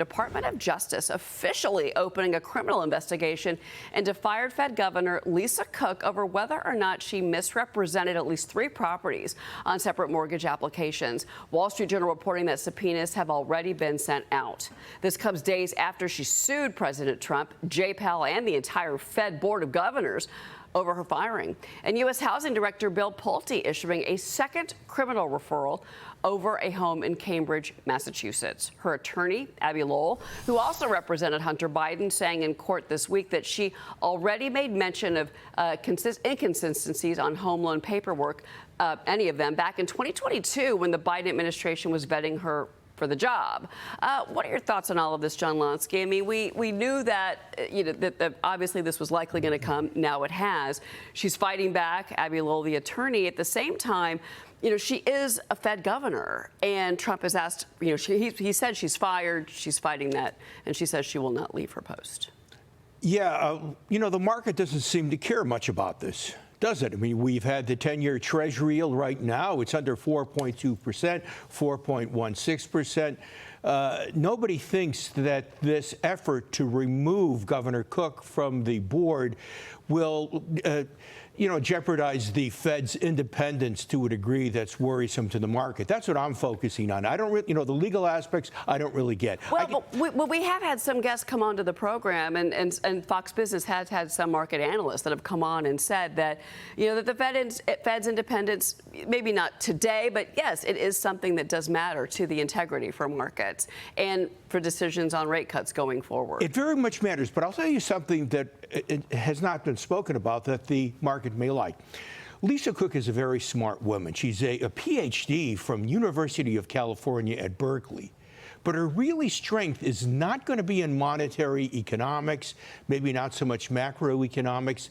Department of Justice officially opening a criminal investigation into fired Fed Governor Lisa Cook over whether or not she misrepresented at least 3 properties on separate mortgage applications. Wall Street Journal reporting that subpoenas have already been sent out. This comes days after she sued President Trump, Jay Powell, and the entire Fed Board of Governors over her firing. And U.S. Housing Director Bill Pulte issuing a second criminal referral over a home in Cambridge, Massachusetts. Her attorney, Abby Lowell, who also represented Hunter Biden, saying in court this week that she already made mention of inconsistencies on home loan paperwork, any of them, back in 2022 when the Biden administration was vetting her for the job. What are your thoughts on all of this, John Lonsky? I mean, we knew that, that obviously this was likely going to come. Now it has. She's fighting back, Abby Lowell, the attorney. At the same time, she is a Fed governor, and Trump has asked, he said she's fired, she's fighting that, and she says she will not leave her post. Yeah, the market doesn't seem to care much about this, does it? I mean, we've had the 10-year Treasury yield right now. It's under 4.2%, 4.16%. Nobody thinks that this effort to remove Governor Cook from the board will jeopardize the Fed's independence to a degree that's worrisome to the market. That's what I'm focusing on. I don't really, the legal aspects, I don't really get. Well, but we have had some guests come onto the program, and Fox Business has had some market analysts that have come on and said that, that the Fed's independence, maybe not today, but yes, it is something that does matter to the integrity for markets and for decisions on rate cuts going forward. It very much matters, but I'll tell you something that it has not been spoken about that the market may like. Lisa Cook is a very smart woman. She's a PhD from University of California at Berkeley. But her really strength is not going to be in monetary economics, maybe not so much macroeconomics.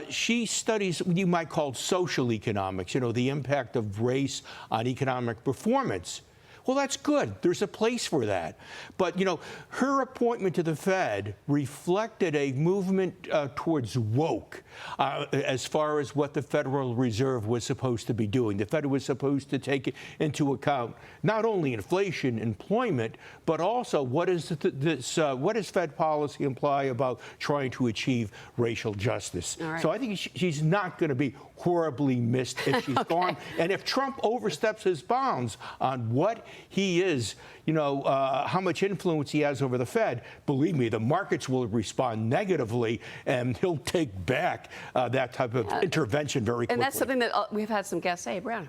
She studies what you might call social economics, the impact of race on economic performance. Well, that's good. There's a place for that. But, her appointment to the Fed reflected a movement towards woke as far as what the Federal Reserve was supposed to be doing. The Fed was supposed to take into account not only inflation, employment, but also what does Fed policy imply about trying to achieve racial justice. Right. So I think she's not going to be horribly missed if she's gone. And if Trump oversteps his bounds on what he is, how much influence he has over the Fed, believe me, the markets will respond negatively, and he'll take back that type of intervention very quickly. And that's something that we've had some guests say, Brown.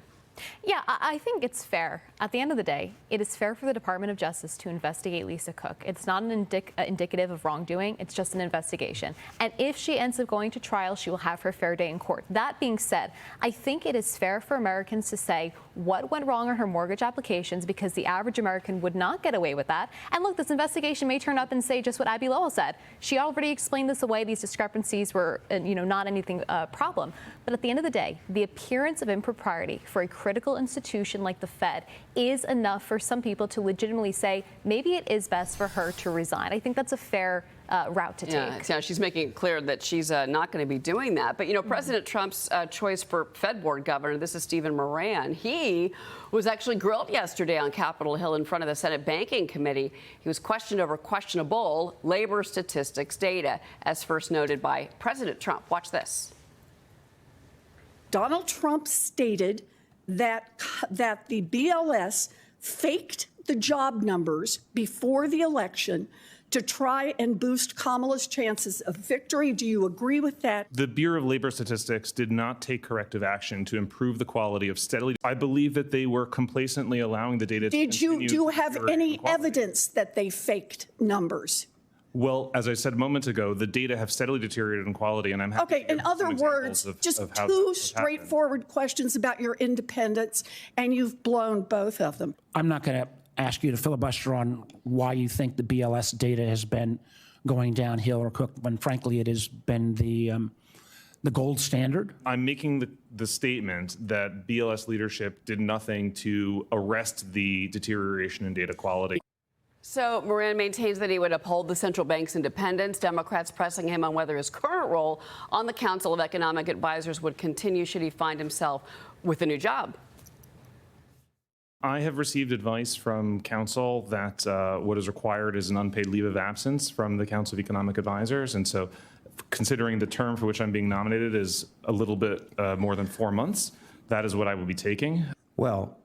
Yeah, I think it's fair. At the end of the day, it is fair for the Department of Justice to investigate Lisa Cook. It's not an indicative of wrongdoing. It's just an investigation. And if she ends up going to trial, she will have her fair day in court. That being said, I think it is fair for Americans to say what went wrong on her mortgage applications, because the average American would not get away with that. And look, this investigation may turn up and say just what Abby Lowell said. She already explained this away. These discrepancies were, not anything problem. But at the end of the day, the appearance of impropriety for a critical institution like the Fed is enough for some people to legitimately say maybe it is best for her to resign. I think that's a fair route to take. Yeah, she's making it clear that she's not going to be doing that. But, President Trump's choice for Fed Board governor, this is Stephen Miran. He was actually grilled yesterday on Capitol Hill in front of the Senate Banking Committee. He was questioned over questionable labor statistics data, as first noted by President Trump. Watch this. Donald Trump stated that the BLS faked the job numbers before the election to try and boost Kamala's chances of victory. Do you agree with that? The Bureau of Labor Statistics did not take corrective action to improve the quality of steadily. I believe that they were complacently allowing the data to continue. Do you have any evidence that they faked numbers? Well, as I said a moment ago, the data have steadily deteriorated in quality, and I'm happy to give in other words, just two straightforward questions about your independence, and you've blown both of them. I'm not going to ask you to filibuster on why you think the BLS data has been going downhill or cooked, when frankly it has been the gold standard. I'm making the statement that BLS leadership did nothing to arrest the deterioration in data quality. So Miran maintains that he would uphold the central bank's independence. Democrats pressing him on whether his current role on the Council of Economic Advisors would continue should he find himself with a new job. I have received advice from counsel that what is required is an unpaid leave of absence from the Council of Economic Advisors. And so considering the term for which I'm being nominated is a little bit more than 4 months, that is what I will be taking. Well,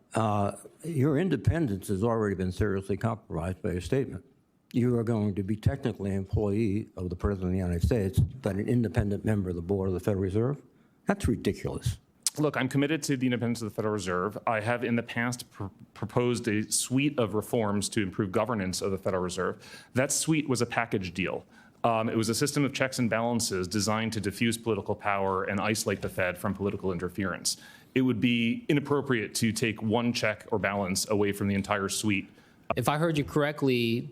your independence has already been seriously compromised by your statement. You are going to be technically an employee of the President of the United States, but an independent member of the Board of the Federal Reserve? That's ridiculous. Look, I'm committed to the independence of the Federal Reserve. I have in the past proposed a suite of reforms to improve governance of the Federal Reserve. That suite was a package deal. It was a system of checks and balances designed to diffuse political power and isolate the Fed from political interference. It would be inappropriate to take one check or balance away from the entire suite. If I heard you correctly,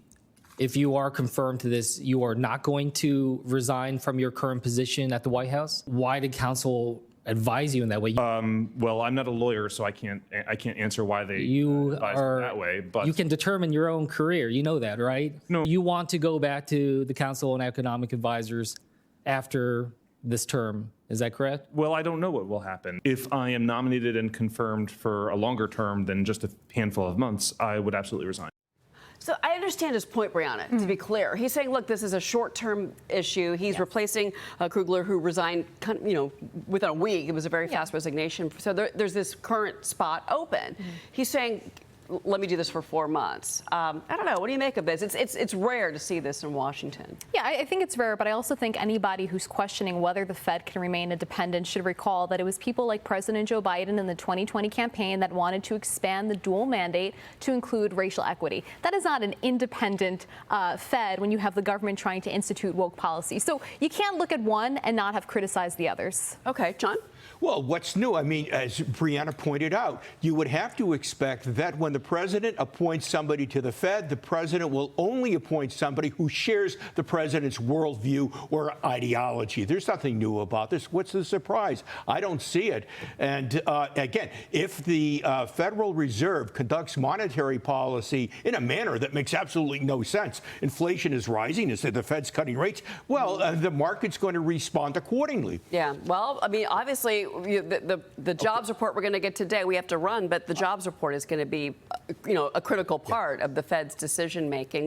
if you are confirmed to this, you are not going to resign from your current position at the White House? Why did counsel advise you in that way? Well, I'm not a lawyer, so I can't answer why they advise me that way. But you can determine your own career. You know that, right? No. You want to go back to the Council on Economic Advisors after this term. Is that correct? Well, I don't know what will happen. If I am nominated and confirmed for a longer term than just a handful of months, I would absolutely resign. So I understand his point, Brianna, to be clear. He's saying, look, this is a short-term issue. He's replacing Krugler, who resigned, within a week. It was a very fast resignation. So there's this current spot open. He's saying, let me do this for 4 months. I don't know. What do you make of this? It's rare to see this in Washington. Yeah, I think it's rare, but I also think anybody who's questioning whether the Fed can remain independent should recall that it was people like President Joe Biden in the 2020 campaign that wanted to expand the dual mandate to include racial equity. That is not an independent Fed when you have the government trying to institute woke policy. So you can't look at one and not have criticized the others. Okay, John? Well, what's new? I mean, as Brianna pointed out, you would have to expect that when the president appoints somebody to the Fed, the president will only appoint somebody who shares the president's worldview or ideology. There's nothing new about this. What's the surprise? I don't see it. And again, if the Federal Reserve conducts monetary policy in a manner that makes absolutely no sense, inflation is rising, instead the Fed's cutting rates, well, the market's going to respond accordingly. Yeah, well, I mean, obviously, the jobs report we're going to get today, we have to run, but the jobs report is going to be, a critical part of the Fed's decision making.